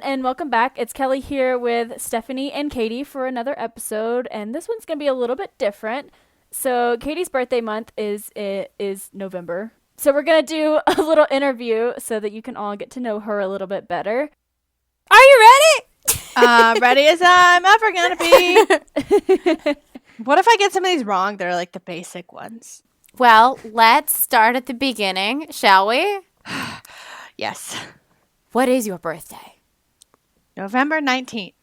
and welcome back. It's Kelly here with Stephanie and Kaitie for another episode, and this one's going to be a little bit different. So Kaitie's birthday month is November. So we're going to do a little interview so that you can all get to know her a little bit better. Are you ready? Ready as I'm ever gonna be. What if I get some of these wrong? They're like the basic ones. Well, let's start at the beginning, shall we? Yes. What is your birthday? November 19th.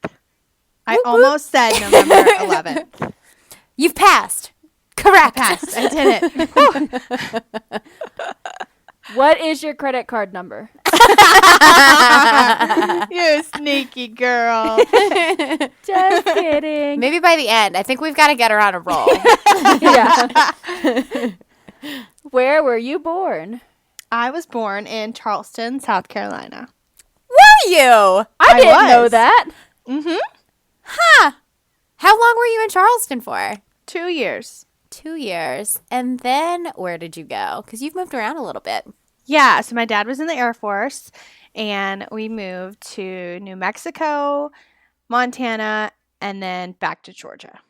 I almost said November 11th. You've passed. Correct. Passed. I did it. What is your credit card number? You're a sneaky girl. Just kidding. Maybe by the end. I think we've got to get her on a roll. Yeah. Where were you born? I was born in Charleston, South Carolina. Were you? I didn't know was. that. Mm-hmm. Huh. How long were you in Charleston for? 2 years. 2 years. And then where did you go? Because you've moved around a little bit. Yeah, so my dad was in the Air Force, and we moved to New Mexico, Montana, and then back to Georgia.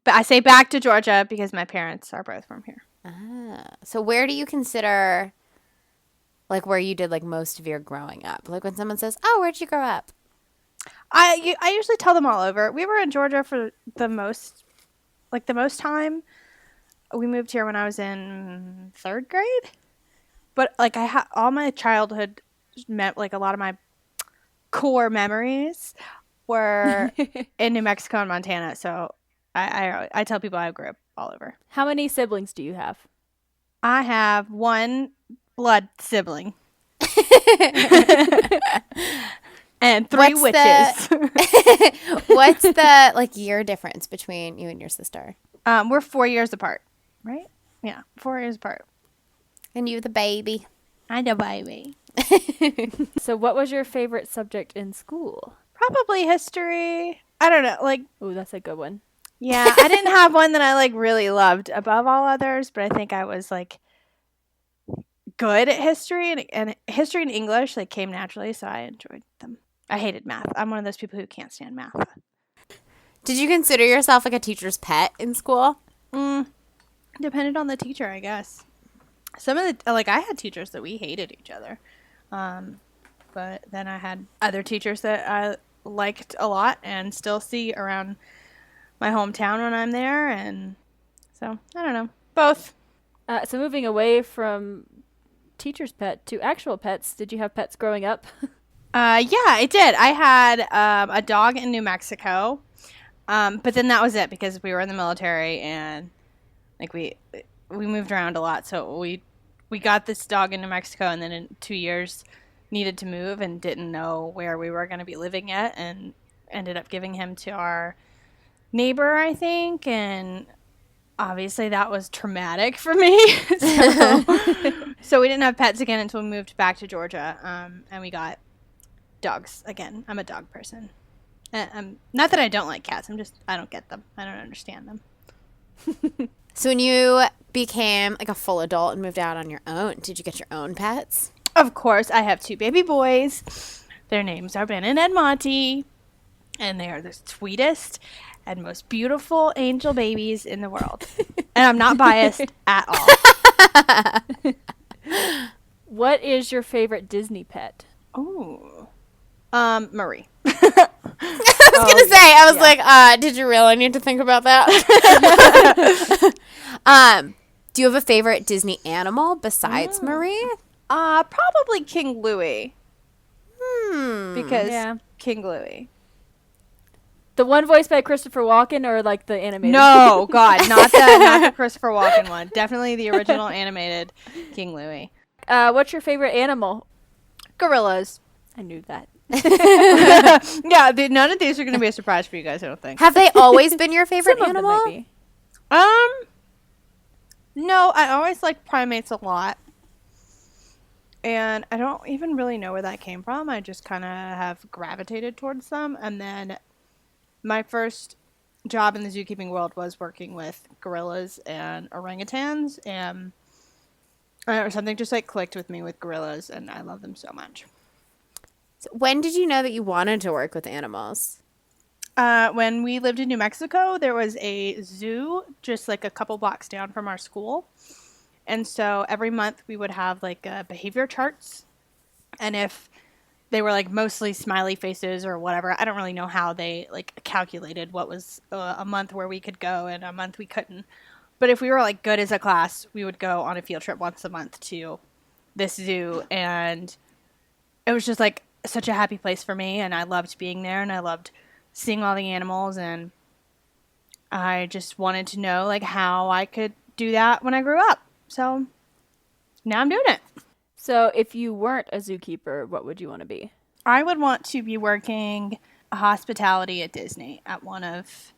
But I say back to Georgia because my parents are both from here. So where do you consider, like, where you did, like, most of your growing up? Like, when someone says, oh, where'd you grow up? I usually tell them all over. We were in Georgia for the most time. We moved here when I was in 3rd grade. But, like, I had all my childhood, like, a lot of my core memories were in New Mexico and Montana. So I tell people I grew up all over. How many siblings do you have? I have one blood sibling. And 3 witches. What's the, like, year difference between you and your sister? We're 4 years apart, right? Yeah, 4 years apart. And you the baby. I know, baby. So what was your favorite subject in school? Probably history. I don't know, like, Oh, that's a good one. yeah, I didn't have one that I, like, really loved above all others, but I think I was, like, good at history, and history and English, like, came naturally, so I enjoyed them. I hated math. I'm one of those people who can't stand math. Did you consider yourself, like, a teacher's pet in school? Depended on the teacher, I guess. Some of the, like, I had teachers that we hated each other. But then I had other teachers that I liked a lot and still see around my hometown when I'm there. And so, I don't know. Both. So moving away from teacher's pet to actual pets, did you have pets growing up? Yeah, I did. I had a dog in New Mexico. But then that was it because we were in the military and, like, we moved around a lot, so we got this dog in New Mexico, and then in 2 years needed to move and didn't know where we were going to be living yet, and ended up giving him to our neighbor, I think, and obviously that was traumatic for me. So we didn't have pets again until we moved back to Georgia, and we got dogs again. I'm a dog person. Not that I don't like cats. I don't get them. I don't understand them. So when you became, like, a full adult and moved out on your own, did you get your own pets? Of course, I have 2 baby boys. Their names are Ben and Ed Monty, and they are the sweetest and most beautiful angel babies in the world. And I'm not biased at all. What is your favorite Disney pet? Ooh. Marie. I was going to say, I was like, did you really need to think about that? Do you have a favorite Disney animal besides Marie? Probably King Louie. Because Yeah. King Louie. The one voiced by Christopher Walken or like the animated? No, God, not the Christopher Walken one. Definitely the original animated King Louie. What's your favorite animal? Gorillas. I knew that. Yeah, none of these are going to be a surprise for you guys, I don't think. Have they always been your favorite Some of them animal? might be. No, I always liked primates a lot. And I don't even really know where that came from. I just kind of have gravitated towards them. And then my first job in the zookeeping world was working with gorillas and orangutans. And something just, like, clicked with me with gorillas, and I love them so much. So when did you know that you wanted to work with animals? When we lived in New Mexico, there was a zoo just like a couple blocks down from our school. And so every month we would have like behavior charts. And if they were like mostly smiley faces or whatever, I don't really know how they like calculated what was a month where we could go and a month we couldn't. But if we were like good as a class, we would go on a field trip once a month to this zoo. And it was just like such a happy place for me. And I loved being there and I loved seeing all the animals. And I just wanted to know like how I could do that when I grew up. So now I'm doing it. So if you weren't a zookeeper, what would you want to be? I would want to be working hospitality at Disney at one of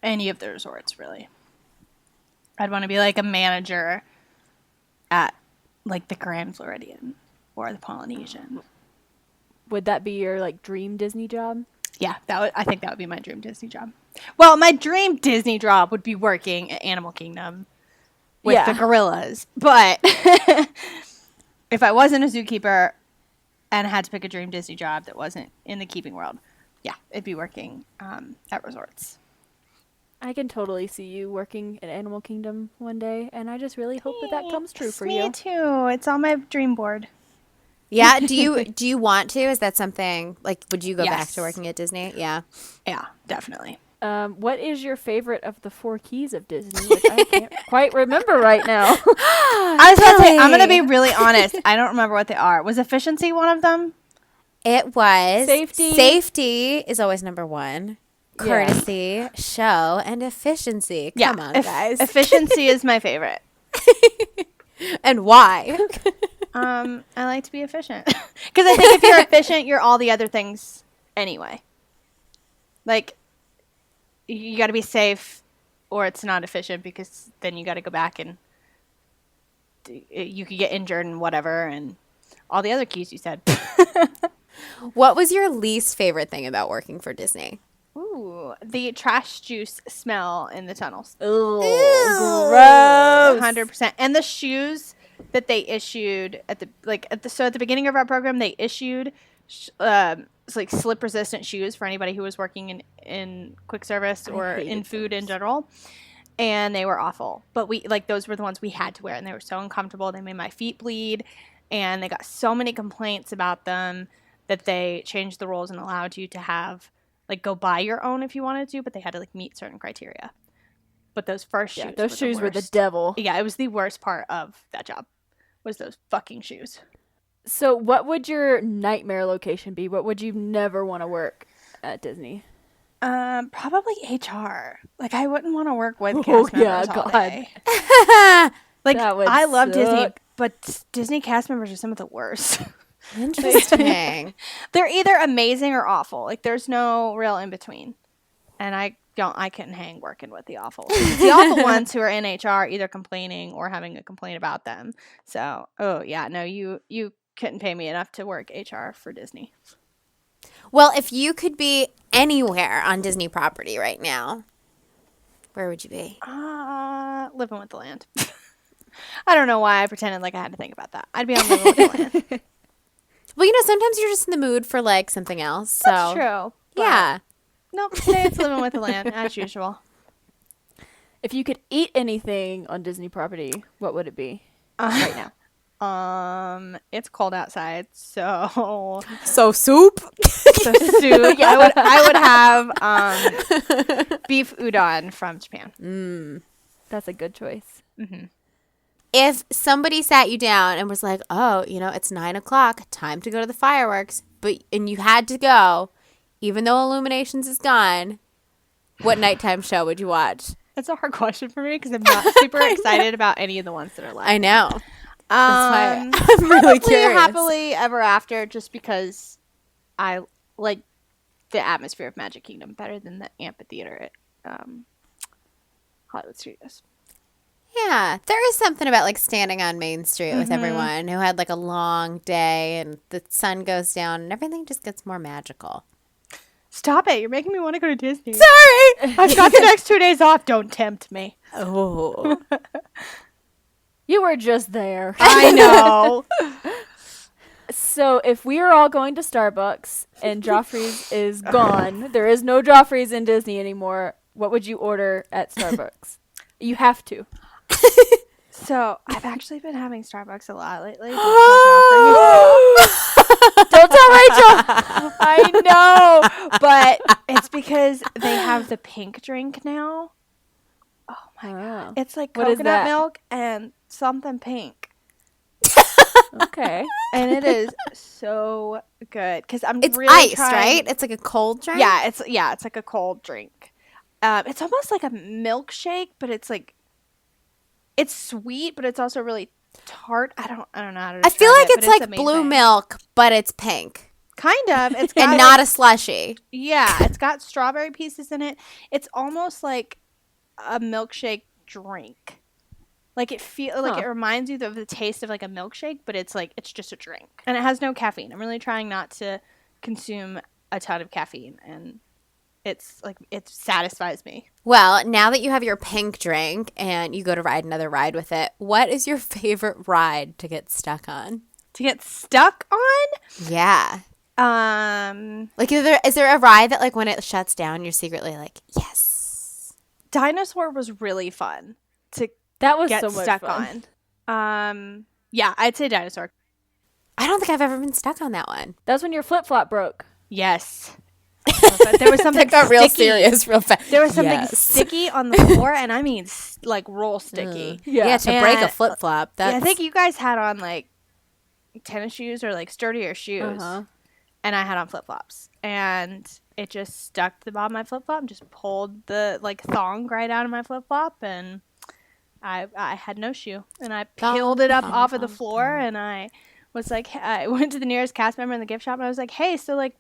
any of the resorts, really. I'd want to be like a manager at like the Grand Floridian or the Polynesian. Would that be your like dream Disney job? Yeah, I think that would be my dream Disney job. Well, my dream Disney job would be working at Animal Kingdom with the gorillas. But if I wasn't a zookeeper and had to pick a dream Disney job that wasn't in the keeping world, yeah, it'd be working at resorts. I can totally see you working at Animal Kingdom one day, and I just really hope that comes true for you. Me too. It's on my dream board. Yeah. Do you want to? Is that something like? Would you go back Yes. to working at Disney? Yeah. Yeah, definitely. What is your favorite of the 4 keys of Disney, which I can't quite remember right now? I was about to say, I'm going to be really honest. I don't remember what they are. Was efficiency one of them? It was Safety. Safety is always number one. Yeah. Courtesy, show, and efficiency. Come on, guys. Efficiency is my favorite. And why? I like to be efficient. Because I think if you're efficient, you're all the other things anyway. Like, you got to be safe or it's not efficient because then you got to go back and you could get injured and whatever and all the other keys you said. What was your least favorite thing about working for Disney? Ooh, the trash juice smell in the tunnels. Ew, Gross. gross. 100%. And the shoes that they issued at the beginning of our program, they issued like slip resistant shoes for anybody who was working in quick service or in food in general. And they were awful. But those were the ones we had to wear and they were so uncomfortable. They made my feet bleed and they got so many complaints about them that they changed the rules and allowed you to have go buy your own if you wanted to, but they had to meet certain criteria. But those first shoes, those shoes were the devil. Yeah, it was the worst part of that job. Was those fucking shoes. So, what would your nightmare location be? What would you never want to work at Disney? Probably HR. I wouldn't want to work with cast members all day. That would I love suck. Disney, but Disney cast members are some of the worst. Interesting. They're either amazing or awful. There's no real in between. And I couldn't hang working with the awful. The awful ones who are in HR either complaining or having a complaint about them. So, you couldn't pay me enough to work HR for Disney. Well, if you could be anywhere on Disney property right now, where would you be? Living with the land. I don't know why I pretended like I had to think about that. I'd be on Living with the Land. Well, sometimes you're just in the mood for something else. So. That's true. Yeah. Nope, today it's Living with the Land, as usual. If you could eat anything on Disney property, what would it be right now? It's cold outside, so soup. Soup. Yeah, I would have beef udon from Japan. That's a good choice. Mm-hmm. If somebody sat you down and was like, "Oh, it's 9:00, time to go to the fireworks," and you had to go, even though Illuminations is gone, what nighttime show would you watch? That's a hard question for me because I'm not super excited about any of the ones that are left. I know. That's why I'm really curious. Happily Ever After, just because I like the atmosphere of Magic Kingdom better than the amphitheater at Hollywood Studios. Yeah, there is something about standing on Main Street with everyone who had a long day and the sun goes down and everything just gets more magical. Stop it. You're making me want to go to Disney. Sorry. I've got the next 2 days off. Don't tempt me. Oh. You were just there. I know. So if we are all going to Starbucks and Joffrey's is gone, there is no Joffrey's in Disney anymore, what would you order at Starbucks? You have to. So I've actually been having Starbucks a lot lately. Don't tell Joffrey. Don't tell Rachel. I know, but it's because they have the pink drink now. Oh my god! It's like What is coconut that? milk and something pink, Okay. and it is so good because I'm It's really iced, trying. right? It's like a cold drink. Yeah, it's like a cold drink. It's almost like a milkshake, but it's like it's sweet, but it's also really tart. I don't know how to. I feel describe like it, it's but like blue amazing. milk, but it's pink Kind of. It's got and not a slushy. yeah. It's got strawberry pieces in it. It's almost like a milkshake drink. Like it reminds you of the taste of like a milkshake, but it's like it's just a drink, and it has no caffeine. I'm really trying not to consume a ton of caffeine, and it's like it satisfies me. Well, now that you have your pink drink and you go to ride another ride with it, what is your favorite ride to get stuck on? To get stuck on, Yeah. Like, is there a ride that, like, when it shuts down, you're secretly like, yes? Dinosaur was really fun to That was get so much stuck fun. on. Yeah, I'd say Dinosaur. I don't think I've ever been stuck on that one. That's when your flip-flop broke. Yes. But there was something That got real sticky. serious real fast. There was something Yes. sticky on the floor, and I mean, like roll sticky. Yeah, to break a And- flip flop. Yeah, That's I think you guys had on like tennis shoes or like sturdier shoes, and I had on flip flops, and it just stuck to the bottom of my flip flop and just pulled the like thong right out of my flip flop, and I had no shoe, and I peeled it up off of the floor, and I was like, I went to the nearest cast member in the gift shop, and I was like, hey, so like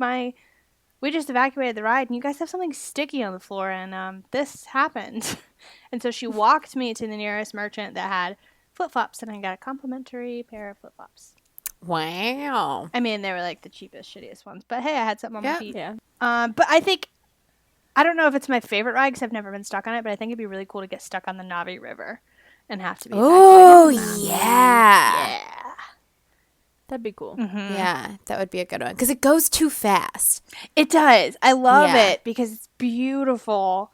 we just evacuated the ride, and you guys have something sticky on the floor, and this happened. And so she walked me to the nearest merchant that had flip-flops, and I got a complimentary pair of flip-flops. wow. I mean, they were like the cheapest, shittiest ones, but hey, I had something on my feet. Yeah. But I don't know if it's my favorite ride because I've never been stuck on it, but I think it'd be really cool to get stuck on the Navi River and have to be Oh, evacuated. yeah. Yeah. That'd be cool. Yeah, that would be a good one because it goes too fast. It does. I love Yeah. it because it's beautiful,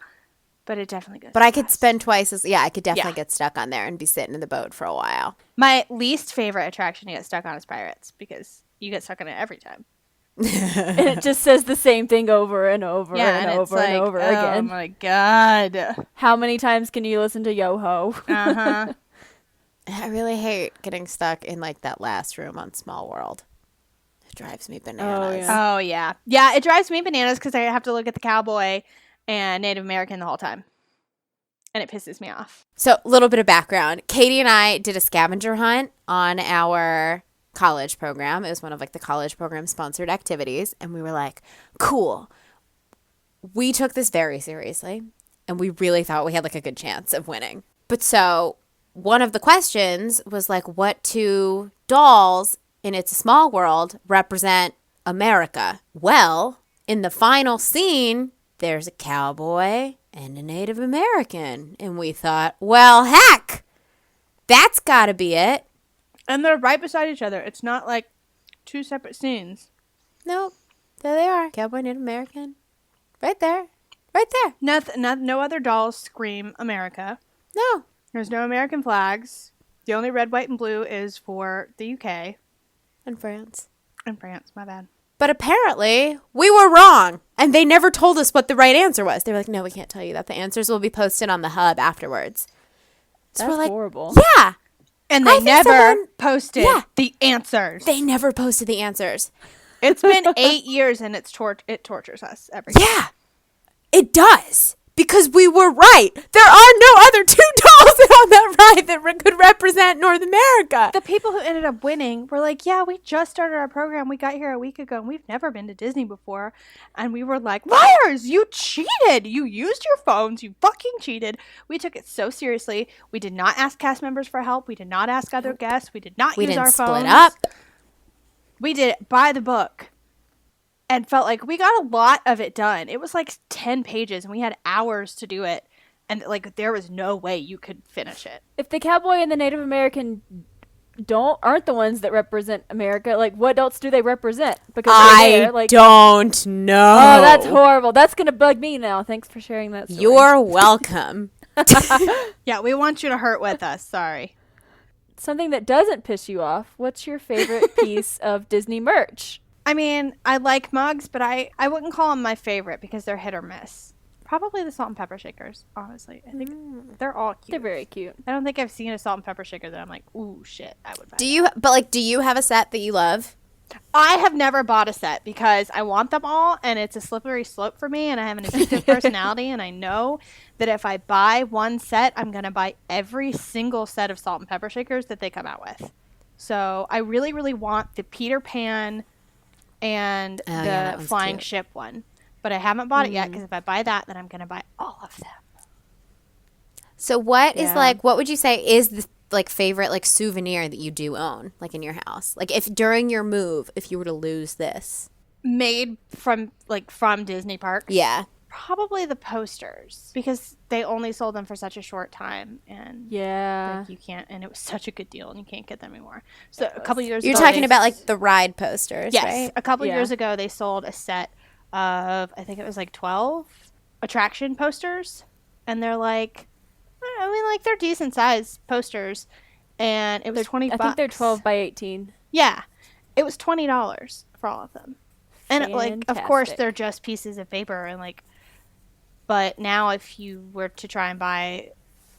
but it definitely goes But too I could fast. spend twice as I could definitely Yeah. get stuck on there and be sitting in the boat for a while. My least favorite attraction to get stuck on is Pirates because you get stuck on it every time. And it just says the same thing over and over and it's over and over oh again. my god. How many times can you listen to Yo-Ho? Uh-huh. I really hate getting stuck in like that last room on Small World. It drives me bananas. yeah. Oh yeah. Yeah, it drives me bananas because I have to look at the cowboy and Native American the whole time. And it pisses me off. So, a little bit of background. Katie and I did a scavenger hunt on our college program. It was one of like the college program sponsored activities. And we were like, cool. We took this very seriously and we really thought we had like a good chance of winning. But so one of the questions was like, what two dolls in It's a Small World represent America? Well, in the final scene, there's a cowboy and a Native American. And we thought, well, heck, that's got to be it. And they're right beside each other. It's not like two separate scenes. Nope. There they are. Cowboy, Native American. Right there. Right there. No other dolls scream America. No. There's no American flags. The only red, white, and blue is for the UK In France. and France. My bad. But apparently, we were wrong. And they never told us what the right answer was. They were like, no, we can't tell you that. The answers will be posted on the hub afterwards. So That's we're like, horrible. yeah. And I they think never someone- posted Yeah. the answers. They never posted the answers. It's been 8 years and it tortures us every Yeah. It does. Because we were right. There are no other two dolls on that ride that could represent North America. The people who ended up winning were like, yeah, we just started our program. We got here a week ago and we've never been to Disney before. And we were like, liars, you cheated. You used your phones. You fucking cheated. We took it so seriously. We did not ask cast members for help. We did not ask other guests. We did not We use didn't our split phones. up. We did it by the book and felt like we got a lot of it done. It was like 10 pages and we had hours to do it. And like there was no way you could finish it. If the cowboy and the Native American aren't the ones that represent America. Like, what else do they represent? Because I don't know. Oh, that's horrible. That's gonna bug me now. Thanks for sharing that story. You're welcome. Yeah, we want you to hurt with us. Sorry. Something that doesn't piss you off. What's your favorite piece of Disney merch? I mean, I like mugs, but I wouldn't call them my favorite because they're hit or miss. Probably the salt and pepper shakers, honestly. I think they're all cute. They're very cute. I don't think I've seen a salt and pepper shaker that I'm like, ooh, shit, I would buy. Do you have a set that you love? I have never bought a set because I want them all, and it's a slippery slope for me, and I have an addictive personality, and I know that if I buy one set, I'm going to buy every single set of salt and pepper shakers that they come out with. So I really, really want the Peter Pan and the flying ship one. But I haven't bought it yet because if I buy that, then I'm going to buy all of them. So what would you say is the favorite souvenir that you do own in your house? Like if during your move, if you were to lose this. Made from Disney parks? Yeah. Probably the posters because they only sold them for such a short time and you can't, and it was such a good deal and you can't get them anymore. So a couple years ago. You're talking about the ride posters, yes, right? A couple years ago they sold a set of, I think it was 12 attraction posters, and they're they're decent sized posters, and it was $20. I think they're 12 by 18. Yeah, it was $20 for all of them, and Fantastic. of course they're just pieces of paper, and but now if you were to try and buy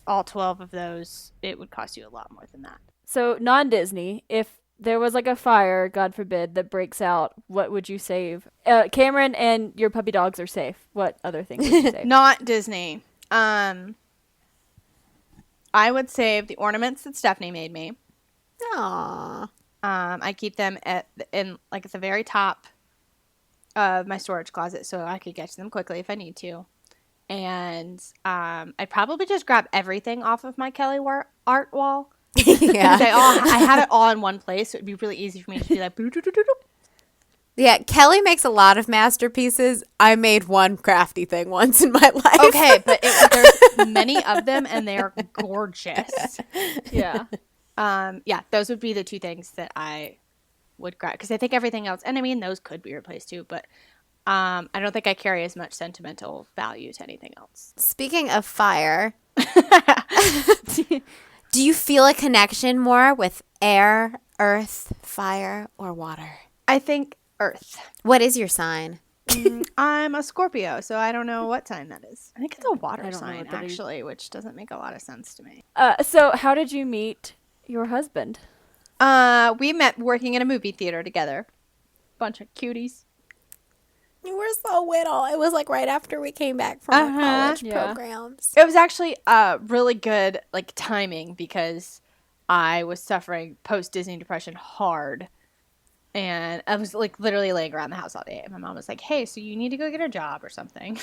all 12 of those, it would cost you a lot more than that. So non-Disney, if there was a fire, God forbid, that breaks out, what would you save? Cameron and your puppy dogs are safe. What other things would you save? Not Disney. I would save the ornaments that Stephanie made me. Aww. I keep them at the very top of my storage closet so I could get to them quickly if I need to. And I'd probably just grab everything off of my Kelly art wall. Yeah. I have it all in one place, so it'd be really easy for me to be like, yeah, Kelly makes a lot of masterpieces. I made one crafty thing once in my life. okay, but there's many of them, and they are gorgeous. Yeah. Yeah, those would be the two things that I would grab, because I think everything else, and I mean, those could be replaced too, but I don't think I carry as much sentimental value to anything else. Speaking of fire, do you feel a connection more with air, earth, fire, or water? I think earth. What is your sign? I'm a Scorpio, so I don't know what sign that is. I think it's a water sign, what that is. actually, which doesn't make a lot of sense to me. So how did you meet your husband? We met working in a movie theater together. Bunch of cuties. You were so little. It was right after we came back from our college programs. It was actually really good timing because I was suffering post-Disney depression hard. And I was literally laying around the house all day. And my mom was like, hey, so you need to go get a job or something.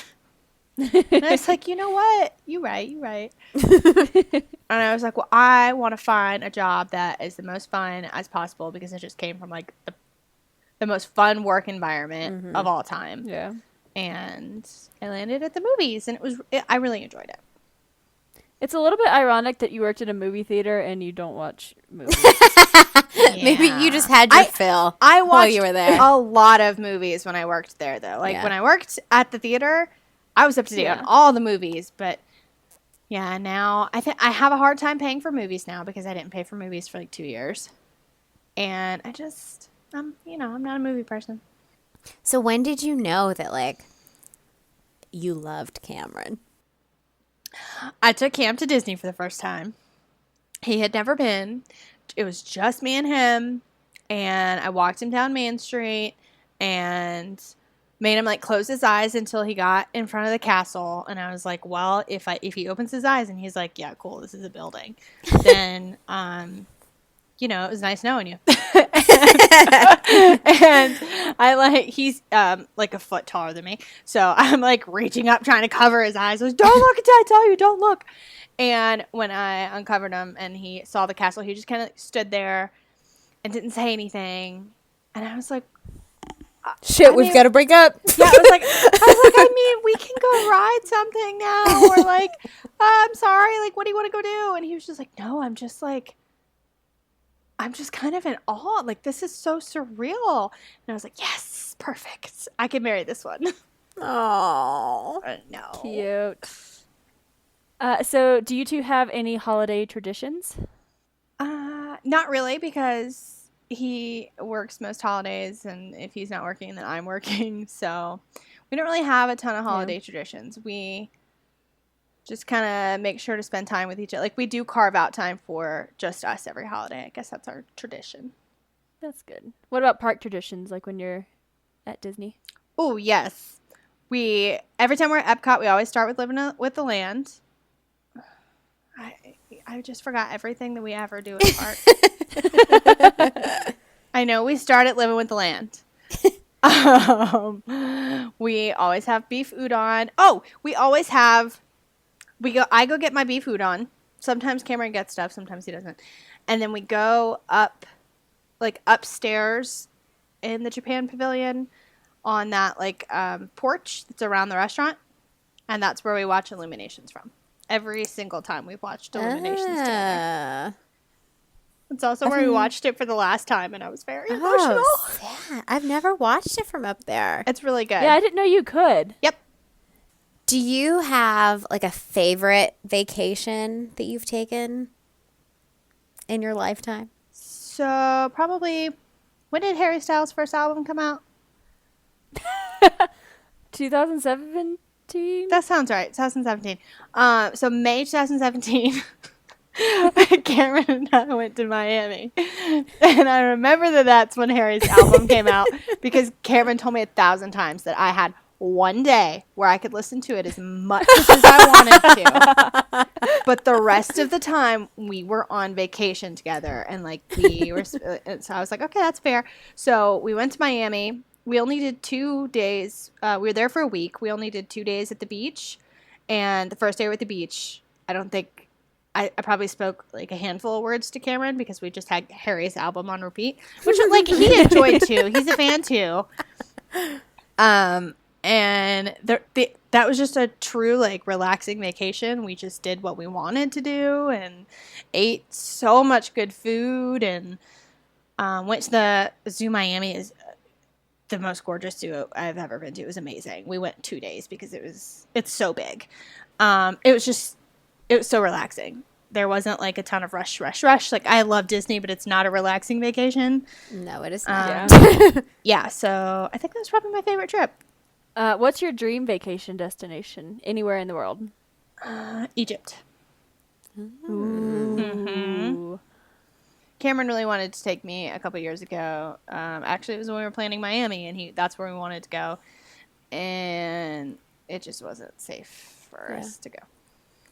And I was like, you know what? You're right. And I was like, well, I want to find a job that is the most fun as possible because it just came from the most fun work environment of all time. Yeah. And I landed at the movies, and I really enjoyed it. It's a little bit ironic that you worked at a movie theater and you don't watch movies. Maybe you just had your fill I watched while you were there. a lot of movies when I worked there, though. When I worked at the theater, I was up to date on all the movies. But yeah, now I think I have a hard time paying for movies now because I didn't pay for movies for 2 years, and I'm not a movie person. So when did you know that you loved Cameron? I took Cam to Disney for the first time. He had never been. It was just me and him, and I walked him down Main Street and made him close his eyes until he got in front of the castle. And I was like, well, if he opens his eyes and he's like, yeah, cool, this is a building, then it was nice knowing you. And he's a foot taller than me, so I'm reaching up trying to cover his eyes. I was, don't look until I tell you, don't look. And when I uncovered him and he saw the castle, he just kind of stood there and didn't say anything. And I was like, shit, we've got to break up. Yeah, I mean, we can go ride something now, or I'm sorry, what do you want to go do? And he was just like, no, I'm just I'm just kind of in awe. Like, this is so surreal. And I was like, yes, perfect. I can marry this one. Oh. No. Cute. So do you two have any holiday traditions? Not really, because he works most holidays, and if he's not working, then I'm working. So we don't really have a ton of holiday traditions. We just kind of make sure to spend time with each other. Like, we do carve out time for just us every holiday. I guess that's our tradition. That's good. What about park traditions, like when you're at Disney? Oh, yes. Every time we're at Epcot, we always start with living with the land. I just forgot everything that we ever do at park. I know we start at living with the land. We always have beef udon. Oh, we always have. I go get my beef udon. Sometimes Cameron gets stuff. Sometimes he doesn't. And then we go up, like upstairs, in the Japan Pavilion, on that porch that's around the restaurant, and that's where we watch Illuminations from. Every single time we've watched Illuminations together. It's also where we watched it for the last time, and I was very emotional. Sad. I've never watched it from up there. It's really good. Yeah, I didn't know you could. Yep. Do you have like a favorite vacation that you've taken in your lifetime? So probably, when did Harry Styles' first album come out? 2017? That sounds right. 2017. So May 2017, Cameron and I went to Miami. And I remember that's when Harry's album came out, because Cameron told me 1,000 times that I had one day where I could listen to it as much as I wanted to. But the rest of the time, we were on vacation together. And we were, so I was like, okay, that's fair. So we went to Miami. We only did 2 days. We were there for a week. We only did 2 days at the beach. And the first day we were at the beach, I don't think, I probably spoke like a handful of words to Cameron, because we just had Harry's album on repeat, which he enjoyed too. He's a fan too. And that was just a true relaxing vacation. We just did what we wanted to do and ate so much good food, and went to the Zoo Miami. Is the most gorgeous zoo I've ever been to. It was amazing. We went 2 days because it's so big. It was so relaxing. There wasn't a ton of rush. I love Disney, but it's not a relaxing vacation. No, it is not. Yeah, so I think that was probably my favorite trip. What's your dream vacation destination anywhere in the world? Egypt. Ooh. Mm-hmm. Cameron really wanted to take me a couple years ago. Actually, it was when we were planning Miami, and that's where we wanted to go. And it just wasn't safe for us to go.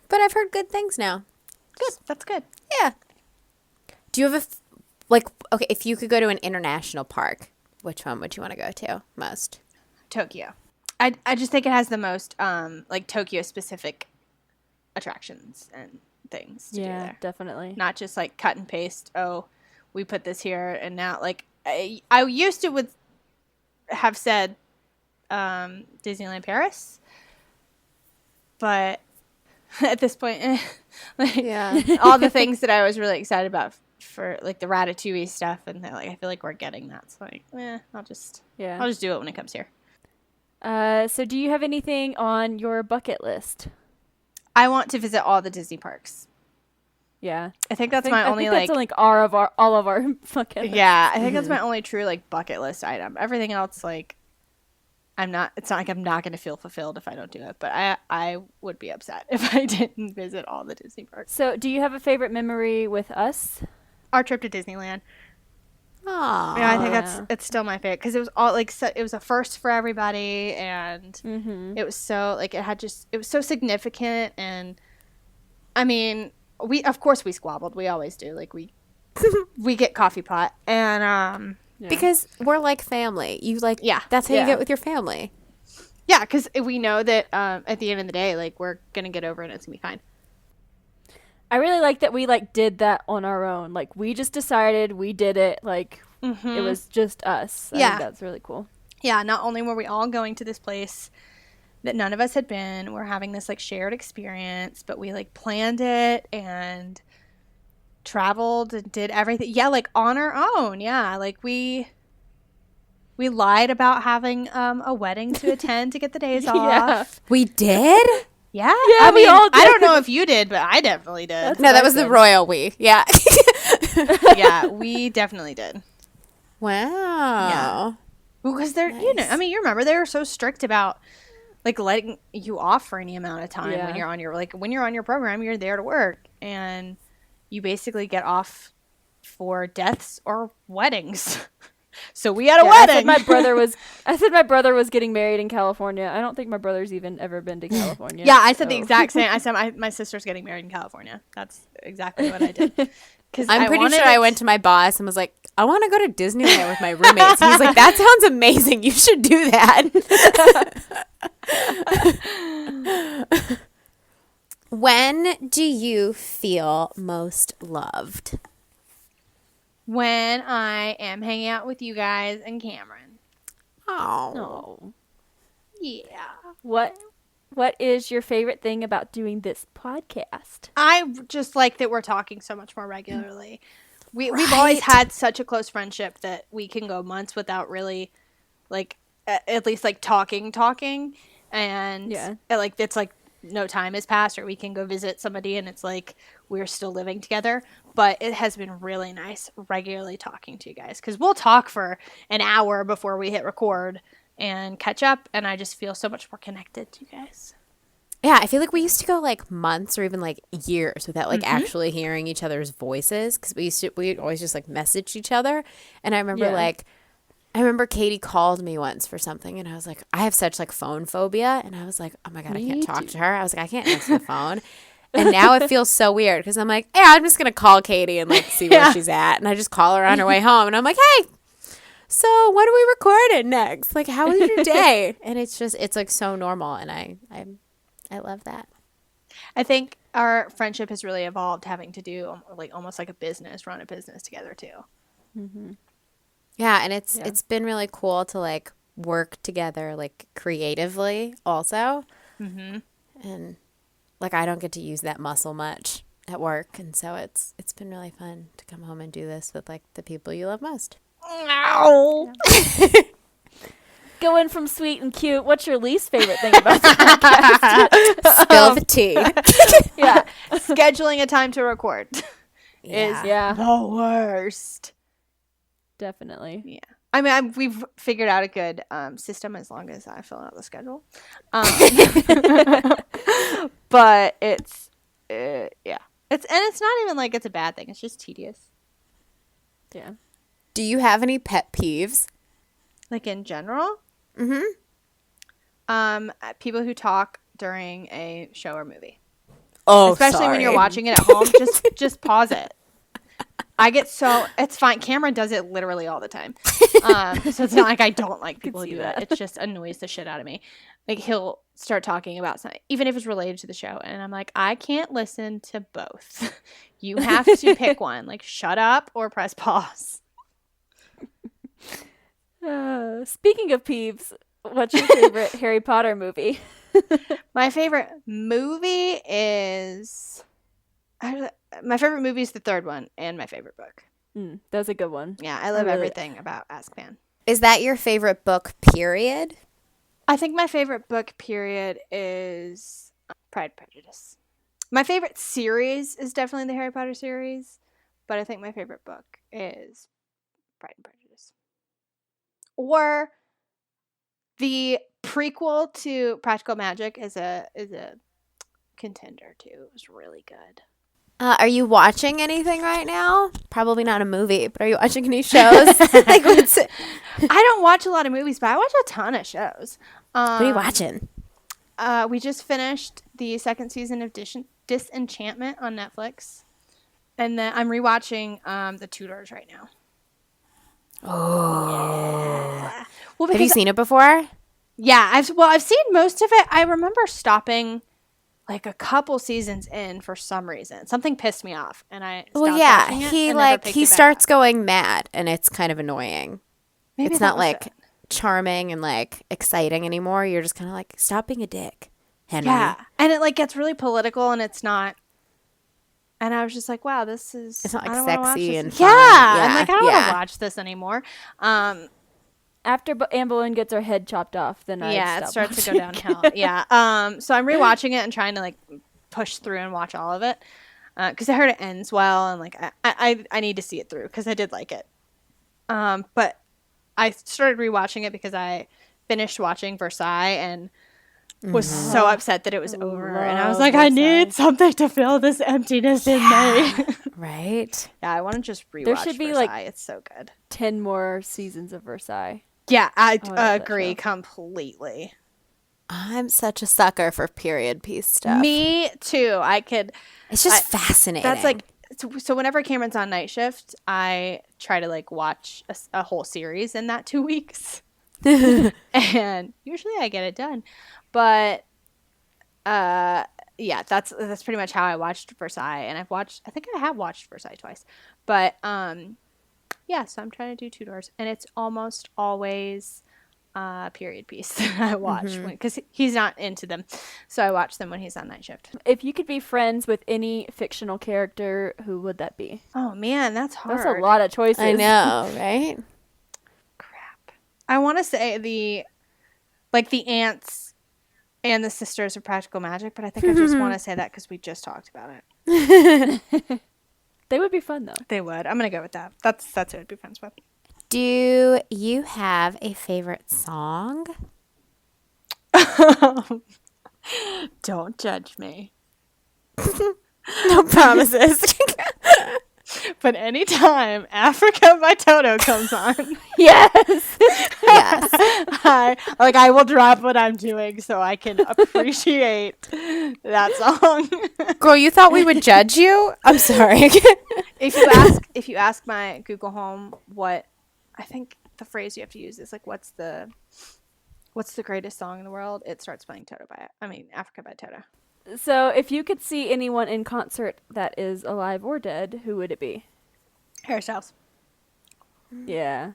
But I've heard good things now. Good. That's good. Yeah. Do you have okay, if you could go to an international park, which one would you want to go to most? Tokyo. I just think it has the most Tokyo-specific attractions and things to do there. Definitely. Not just cut and paste. Oh, we put this here, and now I used to have said Disneyland Paris, but at this point, all the things that I was really excited about for the Ratatouille stuff, and I feel like we're getting that. So I'll just do it when it comes here. So do you have anything on your bucket list? I want to visit all the Disney parks. Yeah. I think that's my only that's all of our bucket list. Yeah, I think that's my only true bucket list item. Everything else I'm not, it's not like I'm not going to feel fulfilled if I don't do it, but I would be upset if I didn't visit all the Disney parks. So, do you have a favorite memory with us? Our trip to Disneyland. Aww. Yeah, I think it's still my favorite, because it was all it was a first for everybody, and it was so it was so significant, and I mean, of course we squabbled, we always do, we get coffee pot, and because we're like family. That's how you get with your family. Yeah, because we know that at the end of the day, we're gonna get over it, and it's gonna be fine. I really like that we did that on our own. We just decided, we did it. It was just us. I think that's really cool. Yeah, not only were we all going to this place that none of us had been, we're having this shared experience, but we planned it, and traveled and did everything. Yeah, like on our own. Yeah, like we lied about having a wedding to attend to get the days off. We did? Yeah, Yeah, we all I don't did. know if you did, but I definitely did. That's No, what that I was the said. royal we. Yeah. Yeah, we definitely did. Wow. Because they're, Nice. I mean, you remember they were so strict about like letting you off for any amount of time Yeah. when you're on your program, you're there to work, and you basically get off for deaths or weddings. So we had a I wedding. said my brother was getting married in California. I don't think my brother's even ever been to California. Yeah, I said the so- exact same. I said my sister's getting married in California. That's exactly what I did. Because I'm pretty sure I went to my boss and was like, I want to go to Disneyland with my roommates. And he's like, that sounds amazing. You should do that. When do you feel most loved? when I am hanging out with you guys and Cameron. Oh. No. Yeah. What is your favorite thing about doing this podcast? I just like that we're talking so much more regularly. We've always had such a close friendship that we can go months without really, like, at least like talking, and like it's like no time has passed, or we can go visit somebody and it's like we're still living together. But it has been really nice regularly talking to you guys, because we'll talk for an hour before we hit record and catch up, and I just feel so much more connected to you guys. Yeah, I feel like we used to go like months or even like years without like actually hearing each other's voices, because we always just like messaged each other. And I remember I remember Kaitie called me once for something, and I was like, I have such like phone phobia, and I was like, oh my god, I Me can't talk too. to her. I was like, I can't answer the phone. And now it feels so weird because I'm like, yeah, I'm just gonna call Kaitie and like see where she's at, and I just call her on her way home, and I'm like, hey, so when are we recording next? Like, how was your day? And it's like so normal, and I love that. I think our friendship has really evolved, having to do like almost like run a business together too. Yeah, and it's been really cool to like work together like creatively also. And like I don't get to use that muscle much at work, and so it's been really fun to come home and do this with like the people you love most. Ow. Going from sweet and cute, what's your least favorite thing about the podcast? Spill the tea. Yeah, scheduling a time to record Yeah. is Yeah, the worst. definitely. Yeah. I mean, we've figured out a good system as long as I fill out the schedule. But it's not even like it's a bad thing. It's just tedious. Yeah. Do you have any pet peeves? Like in general, Mm-hmm. people who talk during a show or movie, Oh, especially when you're sorry. watching it at home, just pause it. It's fine. Cameron does it literally all the time. So it's not like I don't like people who see do that. that. It just annoys the shit out of me. Like he'll start talking about something, even if it's related to the show, and I'm like, I can't listen to both. You have to pick one. Like, shut up or press pause. Speaking of peeves, what's your favorite Harry Potter movie? My favorite movie is the third one, and my favorite book. That's a good one. Yeah, I love really- everything about Azkaban. Is that your favorite book, period? I think my favorite book, period, is Pride and Prejudice. My favorite series is definitely the Harry Potter series, but I think my favorite book is Pride and Prejudice. Or the prequel to Practical Magic is a contender too. It was really good. Are you watching anything right now? Probably not a movie, but are you watching any shows? Like, what's it? I don't watch a lot of movies, but I watch a ton of shows. What are you watching? We just finished the second season of Disenchantment on Netflix, and then I'm rewatching The Tudors right now. Oh. Well, Have you seen it before? Yeah, I've seen most of it. I remember stopping like a couple seasons in for some reason. Something pissed me off, and I stopped Well, yeah, watching it he and never like picked he it back starts up. going mad, and it's kind of annoying. Maybe It's that not was like it. charming and like exciting anymore. You're just kind of like, stop being a dick, Henry. Yeah, and it like gets really political, and it's not And I was just like, wow, this is... It's not, like, I don't wanna watch sexy this. and Yeah. fun. I'm Yeah, like, I don't want yeah. to watch this anymore. After Anne Boleyn gets her head chopped off, then Yeah, I it stop starts to go watching. downhill. Yeah. So I'm rewatching it and trying to like push through and watch all of it because I heard it ends well and like I need to see it through because I did like it. But I started rewatching it because I finished watching Versailles and was so upset that it was over. And I was Love like, I need Versailles. something to fill this emptiness in me. Right? Yeah, I want to just rewatch There should be, Versailles. like, It's so good. 10 more seasons of Versailles. Yeah, I love that agree show. completely. I'm such a sucker for period piece stuff. Me too. It's just fascinating. That's like so whenever Cameron's on night shift, I try to like watch a whole series in that 2 weeks. And usually I get it done. But yeah, that's pretty much how I watched Versailles, and I think I have watched Versailles twice. But yeah, so I'm trying to do Tudors, and it's almost always period piece that I watch because he's not into them, so I watch them when he's on night shift. If you could be friends with any fictional character, who would that be? Oh man, that's hard. That's a lot of choices. I know, right? Crap. I want to say the ants and the sisters of practical magic, but I think I just want to say that because we just talked about it. They would be fun, though. They would. I'm gonna go with that. That's who I'd be friends with. Do you have a favorite song? Don't judge me. No promises. But anytime Africa by Toto comes on, Yes. Yes. I will drop what I'm doing so I can appreciate that song. Girl, you thought we would judge you? I'm sorry. If you ask my Google Home what I think the phrase you have to use is like what's the greatest song in the world, it starts playing Africa by Toto. So, if you could see anyone in concert that is alive or dead, who would it be? Hairstyles. Yeah.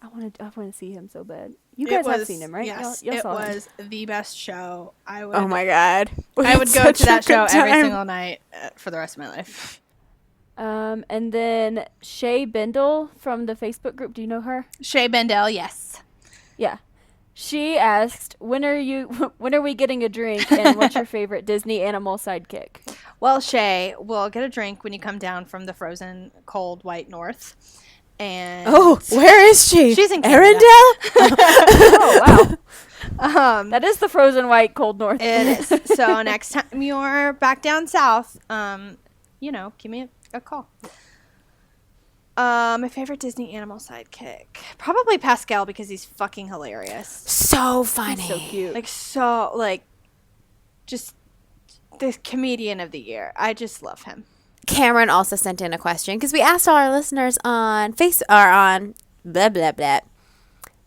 I want to see him so bad. You guys have seen him, right? Yes, Y'all it saw him. was the best show. I would. Oh my God. I would go to that show every single night for the rest of my life. And then Shay Bendel from the Facebook group. Do you know her? Shay Bendel, yes. Yeah. She asked, when are we getting a drink, and what's your favorite Disney animal sidekick? Well, Shay, we'll get a drink when you come down from the frozen, cold, white north. And Oh, where is she? She's in Canada. Arendelle? Oh, wow. That is the frozen white cold north. It is. So next time you're back down south, give me a call. My favorite Disney animal sidekick, probably Pascal because he's fucking hilarious. So funny. So cute. Just the comedian of the year. I just love him. Cameron also sent in a question because we asked all our listeners on on blah blah blah.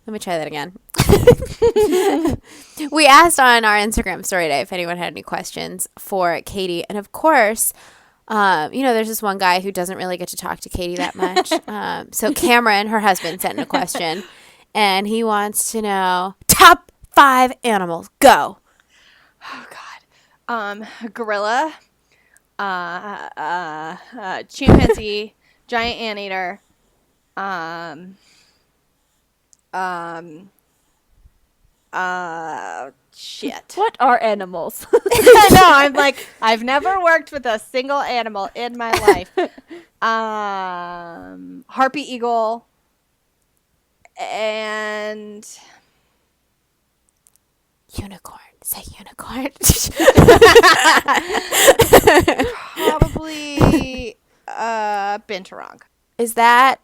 Let me try that again. We asked on our Instagram story today if anyone had any questions for Kaitie, and of course, there's this one guy who doesn't really get to talk to Kaitie that much. So Cameron, her husband, sent in a question, and he wants to know top 5 animals. Go. Oh God. Gorilla. Chimpanzee. Giant anteater. Shit. What are animals? I know. I'm like, I've never worked with a single animal in my life. Harpy eagle and Unicorn. Say unicorn. probably binturong. Is that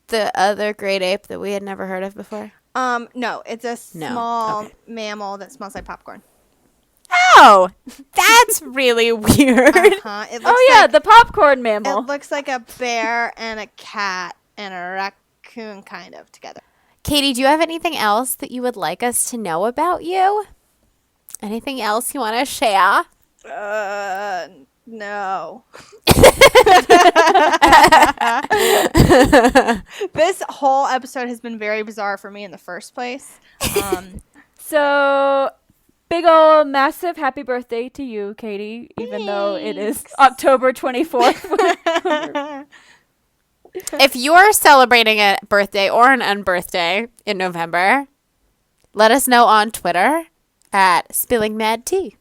the other great ape that we had never heard of before? No, it's a small Okay. mammal that smells like popcorn. Oh, that's really weird. It looks Oh, yeah, like, the popcorn mammal. it looks like a bear and a cat and a raccoon kind of together. Kaitie, do you have anything else that you would like us to know about you? Anything else you want to share? No. This whole episode has been very bizarre for me in the first place. So, big ol' massive happy birthday to you, Kaitie, even though it is October 24th. If you're celebrating a birthday or an unbirthday in November, let us know on Twitter at Spilling Mad Tea.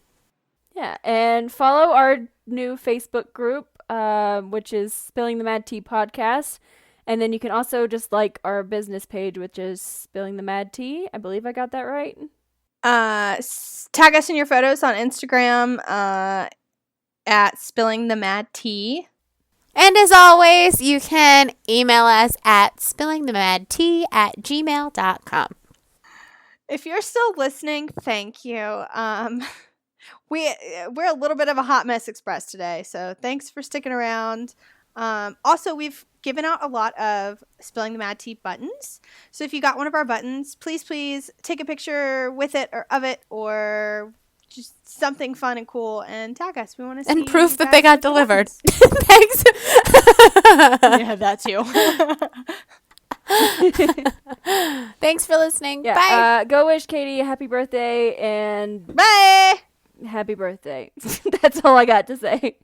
Yeah, and follow our new Facebook group, which is Spilling the Mad Tea Podcast. And then you can also just like our business page, which is Spilling the Mad Tea. I believe I got that right. Tag us in your photos on Instagram at Spilling the Mad Tea. And as always, you can email us at spillingthemadtea@gmail.com. If you're still listening, thank you. We're a little bit of a hot mess express today, so thanks for sticking around. Also, we've given out a lot of Spilling the Mad Tea buttons. So if you got one of our buttons, please take a picture with it or of it or just something fun and cool and tag us. We want to see And proof you that guys they got with the delivered. buttons. Thanks. Yeah, that too. Thanks for listening. Yeah, Bye. go wish Kaitie a happy birthday and Bye. happy birthday. That's all I got to say.